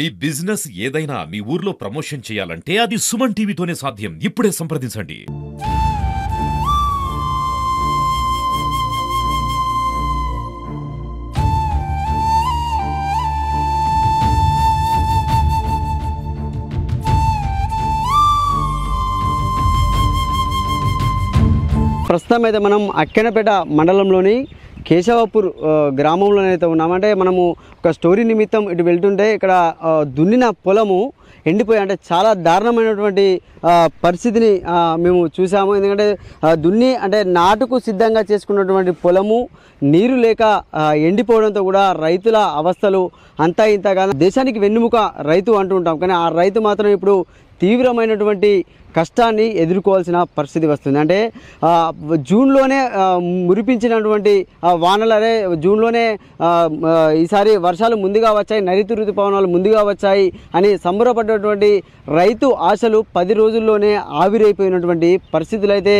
మీ business ఏదైనా మీ ఊర్లో promotion చేయాలంటే అది సుమన్ టీవీతోనే సాధ్యం. ఇప్పుడే సంప్రదించండి. ప్రస్తుతం అయితే మనం అక్కెనపేట మండలంలోని కేశవపూర్ గ్రామంలోనైతే ఉన్నామంటే మనము ఒక స్టోరీ నిమిత్తం ఇటు వెళ్తుంటే ఇక్కడ దున్నిన పొలము ఎండిపోయి అంటే చాలా దారుణమైనటువంటి పరిస్థితిని మేము చూసాము. ఎందుకంటే దున్ని అంటే నాటుకు సిద్ధంగా చేసుకున్నటువంటి పొలము నీరు లేక ఎండిపోవడంతో కూడా రైతుల అవస్థలు అంతా ఇంతగా దేశానికి వెన్నుముక రైతు అంటూ ఉంటాం, కానీ ఆ రైతు మాత్రం ఇప్పుడు తీవ్రమైనటువంటి కష్టాన్ని ఎదుర్కోవాల్సిన పరిస్థితి వస్తుంది. అంటే జూన్లోనే మురిపించినటువంటి వానలనే జూన్లోనే ఈసారి వర్షాలు ముందుగా వచ్చాయి, నైరుతి ఋతుపవనాలు ముందుగా వచ్చాయి అని సంబరపడ్డటువంటి రైతు ఆశలు 10 రోజుల్లోనే ఆవిరైపోయినటువంటి పరిస్థితులు అయితే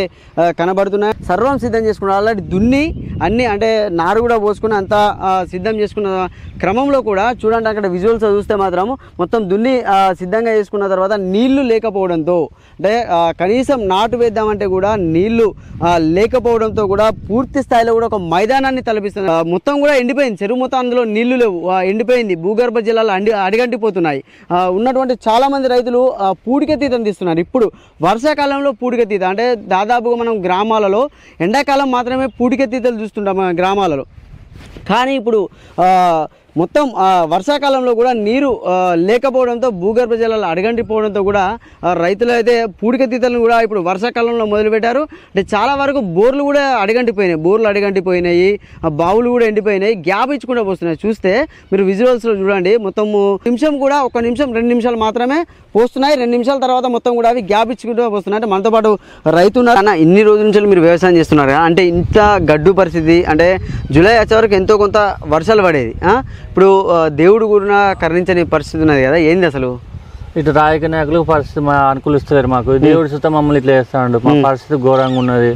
కనబడుతున్నాయి. సర్వం సిద్ధం చేసుకున్న ఆల్రెడీ దున్ని అన్నీ అంటే నారు కూడా పోసుకుని అంతా సిద్ధం చేసుకున్న క్రమంలో కూడా చూడండి అక్కడ విజువల్స్ చూస్తే మాత్రం మొత్తం దున్ని సిద్ధంగా చేసుకున్న తర్వాత నీళ్లు లేకపోవడంతో అంటే కనీసం నాటు వేద్దామంటే కూడా నీళ్లు లేకపోవడంతో కూడా పూర్తి స్థాయిలో కూడా ఒక మైదానాన్ని తలపిస్తుంది. మొత్తం కూడా ఎండిపోయింది, చెరువు మొత్తం అందులో నీళ్లు లేవు, ఎండిపోయింది. భూగర్భ జలాలు అడిగంటిపోతున్నాయి. ఉన్నటువంటి చాలామంది రైతులు పూడికతీతను తీస్తున్నారు. ఇప్పుడు వర్షాకాలంలో పూడికతీత అంటే దాదాపుగా మనం గ్రామాలలో ఎండాకాలం మాత్రమే పూడికతీతలు చూస్తుంటాం గ్రామాలలో, కానీ ఇప్పుడు మొత్తం వర్షాకాలంలో కూడా నీరు లేకపోవడంతో భూగర్భ జలాలు అడగంటిపోవడంతో కూడా రైతులు అయితే పూడికతీతలను కూడా ఇప్పుడు వర్షాకాలంలో మొదలుపెట్టారు. అంటే చాలా వరకు బోర్లు కూడా అడగంటిపోయినాయి, బావులు కూడా ఎండిపోయినాయి, గ్యాప్ ఇచ్చుకుంటూ పోస్తున్నాయి. చూస్తే మీరు విజువల్స్లో చూడండి, మొత్తము నిమిషం కూడా 1 నిమిషం 2 నిమిషాలు మాత్రమే పోస్తున్నాయి, 2 నిమిషాల తర్వాత మొత్తం కూడా అవి గ్యాప్ ఇచ్చుకుంటూ పోస్తున్నాయి. అంటే మనతో పాటు రైతు ఉన్నారు అన్న, ఇన్ని రోజుల నుంచి మీరు వ్యవసాయం చేస్తున్నారు కదా, అంటే ఇంత గడ్డు పరిస్థితి అంటే జూలై వచ్చే వరకు ఎంతో కొంత వర్షాలు పడేది, ఇప్పుడు దేవుడు కూడా కరుణించని పరిస్థితి ఉన్నది కదా, ఏంది అసలు? ఇటు రాజకీయ నాయకులు పరిస్థితి అనుకూలిస్తలేరు మాకు. దేవుడు సుతం మమ్మల్ని ఇట్లా చేస్తాడు, మా పరిస్థితి ఘోరంగా ఉన్నది,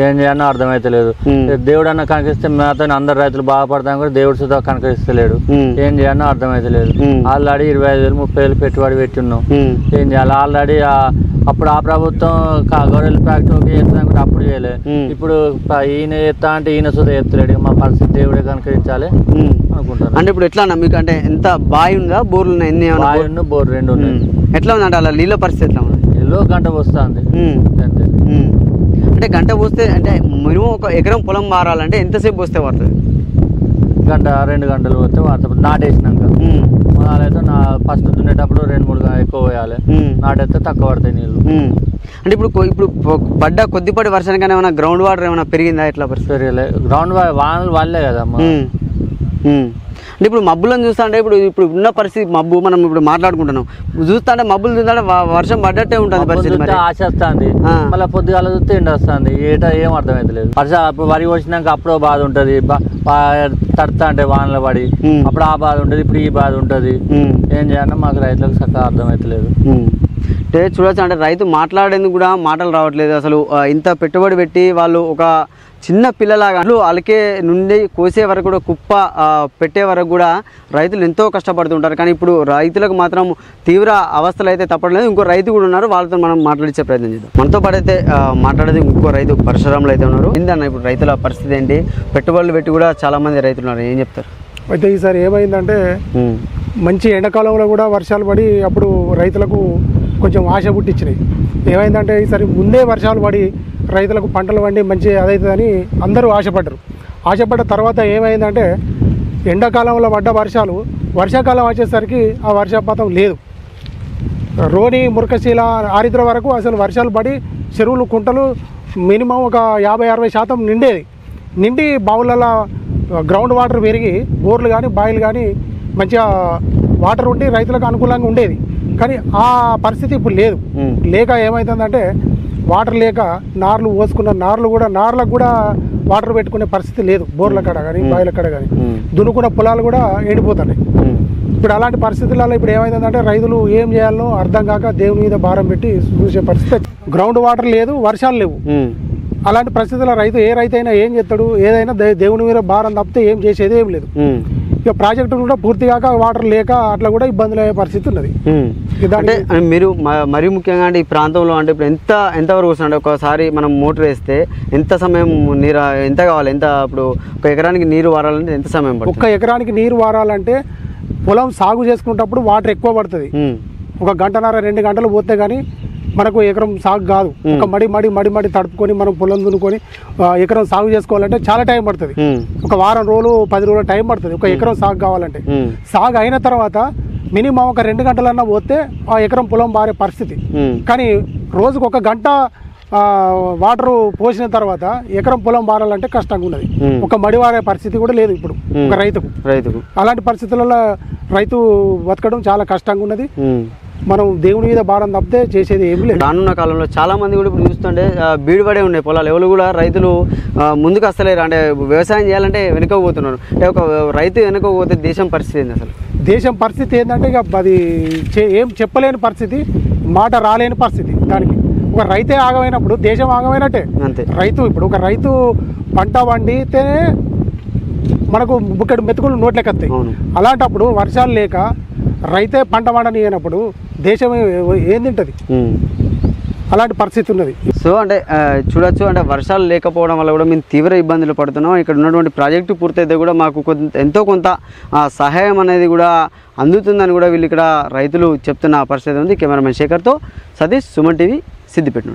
ఏం చేయాలో అర్థమైతలేదు. దేవుడు అన్న కనిపిస్తే మాతో అందరు రైతులు బాగుపడతాం కూడా దేవుడు సుతం కనిపిస్తలేడు, ఏం చేయాలో అర్థమైతలేదు. ఆల్రెడీ 25,000 30,000 పెట్టుబడి పెట్టి ఉన్నాం, ఏం చేయాలి? ఆల్రెడీ అప్పుడు ఆ ప్రభుత్వం గొర్రెల ఫ్యాక్టరీ చేస్తాను కూడా అప్పుడు చేయలేదు, ఇప్పుడు ఈయన చేస్తా అంటే ఈయన సుధా ఎత్తలేడు. మా పరిస్థితి దేవుడే కనుకరించాలి అనుకుంటాను. అంటే ఇప్పుడు ఎట్లా అన్న మీకు, అంటే ఎంత బావి ఉందా బోర్లు ఉన్నాయి? ఎన్ని బావి ఉన్న బోర్ 2 ఉన్నాయి. ఎట్లా ఉందంటే అలా నీళ్ళ పరిస్థితి ఎట్లా ఉంది? ఎల్లో గంట వస్తుంది అంతే. అంటే గంట పోస్తే అంటే మినిమం 1 ఎకరం పొలం మారాలంటే ఎంతసేపు పోస్తే పడుతుంది? గంట 2 గంటలు పోతే వాడుతుంది. నాటేసినాక అయితే ఫస్ట్ దున్నేటప్పుడు 2-3 ఎక్కువ పోయాలి, నాటైతే తక్కువ పడతాయి నీళ్ళు. అంటే ఇప్పుడు పడ్డ కొద్దిపాటి వర్షానికైనా ఏమైనా గ్రౌండ్ వాటర్ ఏమైనా పెరిగిందా? ఎట్లా పరిస్థితి? పెరగలే, గ్రౌండ్ వానలు వాళ్ళే కదా. అంటే ఇప్పుడు మబ్బులను చూస్తా అంటే ఇప్పుడు ఉన్న పరిస్థితి మబ్బు మనం ఇప్పుడు మాట్లాడుకుంటున్నాం, చూస్తా అంటే మబ్బులు చూస్తా వర్షం పడ్డట్టే ఉంటుంది పరిస్థితి. ఆశ వస్తుంది, మళ్ళీ పొద్దుగాల చూస్తే ఎండ వస్తుంది, ఏం అర్థమైతలేదు. అప్పుడు వరి వచ్చినాక అప్పుడో బాధ ఉంటుంది, తడతా అంటే వానలు పడి అప్పుడు ఆ బాధ ఉంటుంది, ఇప్పుడు ఈ బాధ ఉంటుంది. ఏం చేయాలన్నా మాకు రైతులకు చక్కగా అర్థమైతలేదు. అంటే చూడొచ్చు, అంటే రైతు మాట్లాడేందుకు కూడా మాటలు రావట్లేదు. అసలు ఇంత పెట్టుబడి పెట్టి వాళ్ళు ఒక చిన్న పిల్లలాగా అలకే నుండి కోసే వరకు కూడా కుప్ప పెట్టే వరకు కూడా రైతులు ఎంతో కష్టపడుతుంటారు, కానీ ఇప్పుడు రైతులకు మాత్రం తీవ్ర అవస్థలు అయితే తప్పట్లేదు. ఇంకో రైతు కూడా ఉన్నారు, వాళ్ళతో మనం మాట్లాడించే ప్రయత్నం చేద్దాం. మనతో పాటు అయితే మాట్లాడేది ఇంకో రైతు పరశురాములు అయితే ఉన్నారు. ఏందన్న ఇప్పుడు రైతుల పరిస్థితి ఏంటి? పెట్టుబడులు పెట్టి కూడా చాలా మంది రైతులు ఉన్నారు, ఏం చెప్తారు? అయితే ఈసారి ఏమైందంటే మంచి ఎండాకాలంలో కూడా వర్షాలు పడి అప్పుడు రైతులకు కొంచెం ఆశ పుట్టించినాయి. ఏమైందంటే ఈసారి ముందే వర్షాలు పడి రైతులకు పంటలు పండి మంచి అదవుతుందని అందరూ ఆశపడ్డ తర్వాత ఏమైందంటే ఎండాకాలంలో పడ్డ వర్షాలు వర్షాకాలం వచ్చేసరికి ఆ వర్షపాతం లేదు. రోని మురకశీల ఆరిద్ర వరకు అసలు వర్షాలు పడి చెరువులు కుంటలు మినిమం ఒక 50-60% నిండి బావులలో గ్రౌండ్ వాటర్ పెరిగి బోర్లు కానీ బాయిలు కానీ మంచిగా వాటర్ ఉండి రైతులకు అనుకూలంగా ఉండేది. కానీ ఆ పరిస్థితి ఇప్పుడు లేదు. లేక ఏమవుతుందంటే వాటర్ లేక నార్లు పోసుకున్న నార్లకు కూడా వాటర్ పెట్టుకునే పరిస్థితి లేదు. బోర్ల కాడ కానీ బాయిల కాడ కానీ దున్నుకున్న పొలాలు కూడా ఎండిపోతున్నాయి. ఇప్పుడు అలాంటి పరిస్థితులలో ఇప్పుడు ఏమైందంటే రైతులు ఏం చేయాలనో అర్థం కాక దేవుని మీద భారం పెట్టి చూసే పరిస్థితి. గ్రౌండ్ వాటర్ లేదు, వర్షాలు లేవు. అలాంటి పరిస్థితుల్లో రైతు ఏ రైతు అయినా ఏం చేస్తాడు? ఏదైనా దేవుని మీద భారం తప్పితే ఏం చేసేది ఏం లేదు. ఇక ప్రాజెక్టు కూడా పూర్తిగాక వాటర్ లేక అట్లా కూడా ఇబ్బందులు అయ్యే పరిస్థితి ఉన్నది. అంటే మీరు మరీ ముఖ్యంగా అంటే ఈ ప్రాంతంలో అంటే ఇప్పుడు ఎంతవరకు వస్తుంది ఒకసారి మనం మోటార్ వేస్తే ఎంత సమయం నీరు ఎంత కావాలి, ఎంత ఇప్పుడు ఒక ఎకరానికి నీరు వారాలంటే ఎంత సమయం పడుతుంది? ఒక్క ఎకరానికి నీరు వారాలంటే పొలం సాగు చేసుకునేటప్పుడు వాటర్ ఎక్కువ పడుతుంది. ఒక గంటన్నర 2 గంటలు పోతే కానీ మనకు ఎకరం సాగు కాదు. ఒక మడి తడుపుకొని మనం పొలం దున్నుకొని ఎకరం సాగు చేసుకోవాలంటే చాలా టైం పడుతుంది. ఒక వారం రోజులు 10 రోజులు టైం పడుతుంది ఒక ఎకరం సాగు కావాలంటే. సాగు అయిన తర్వాత మినిమం ఒక 2 గంటలన్నా పోతే ఆ ఎకరం పొలం బారే పరిస్థితి. కానీ రోజుకు 1 గంట వాటర్ పోసిన తర్వాత ఎకరం పొలం బారాలంటే కష్టంగా ఉన్నది. ఒక మడి వారే పరిస్థితి కూడా లేదు ఇప్పుడు ఒక రైతుకు. అలాంటి పరిస్థితులలో రైతు బతకడం చాలా కష్టంగా ఉన్నది. మనం దేవుని మీద భారం తప్పితే చేసేది ఏమి లేదు. రానున్న కాలంలో చాలా మంది కూడా ఇప్పుడు చూస్తుంటే బీడుపడే ఉన్నాయి పొలాలు. ఎవరు కూడా రైతులు ముందుకు వస్తలేరు. అంటే వ్యవసాయం చేయాలంటే వెనుకపోతున్నారు. అంటే ఒక రైతు వెనుకపోతే దేశం పరిస్థితి ఏంది అసలు? దేశం పరిస్థితి ఏంటంటే ఇక అది ఏం చెప్పలేని పరిస్థితి, మాట రాలేని పరిస్థితి. దానికి ఒక రైతే ఆగమైనప్పుడు దేశం ఆగమైనట్టే. అంతే. ఇప్పుడు ఒక రైతు పంట పండితేనే మనకు బుక్కడు మెతుకులు నోట్లోకి వస్తాయి. అలాంటప్పుడు వర్షాలు లేక రైతే పంట పండనియనప్పుడు దేశం ఏం తింటది? అలాంటి పరిస్థితి ఉన్నది. సో అంటే చూడొచ్చు, అంటే వర్షాలు లేకపోవడం వల్ల కూడా మేము తీవ్ర ఇబ్బందులు పడుతున్నాం. ఇక్కడ ఉన్నటువంటి ప్రాజెక్టు పూర్తయితే కూడా మాకు ఎంతో కొంత సహాయం అనేది కూడా అందుతుందని కూడా వీళ్ళు ఇక్కడ రైతులు చెప్తున్న పరిస్థితి ఉంది. కెమెరామెన్ శేఖర్తో సతీష్, సుమన్ టీవీ, సిద్దిపేట.